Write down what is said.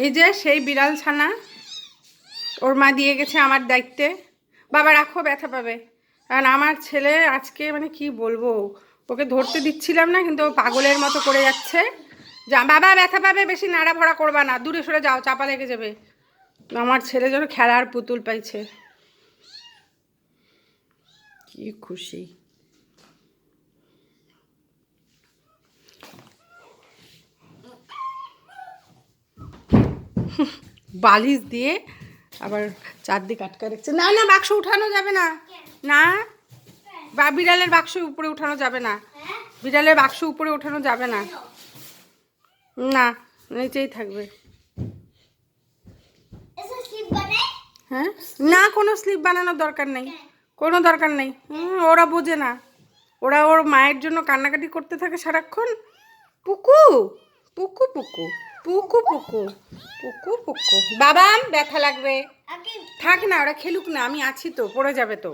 এই যে সেই বিড়াল ছানা, ওর মা দিয়ে গেছে আমার দায়িত্বে। বাবা রাখো, ব্যথা পাবে। কারণ আমার ছেলে আজকে মানে কি বলবো, ওকে ধরতে দিচ্ছিলাম না, কিন্তু ও পাগলের মতো করে যাচ্ছে। যা বাবা, ব্যথা পাবে, বেশি নাড়া ভরা করবা না, দূরে সরে যাও, চাপা লেগে যাবে। আমার ছেলে যেন খেলার পুতুল পাইছে, কি খুশি। বালিশ দিয়ে আবার চারদিক আটকা রেখেছে। না না, বাক্স উঠানো যাবে না, না বা বিড়ালের বাক্স উপরে উঠানো যাবে না, বিড়ালের বাক্স উপরে উঠানো যাবে না, না নিচেই থাকবে। হ্যাঁ, না কোনো স্লিপ বানানোর দরকার নেই, কোনো দরকার নেই। ওরা বোঝে না, ওরা ওর মায়ের জন্য কান্নাকাটি করতে থাকে সারাক্ষণ। পুকু পুকু পুকু পুকু পুকু পুকু পুকু। বাবা ব্যথা লাগবে, থাক না, ওরা খেলুক না, আমি আছি তো, পড়ে যাবে তো।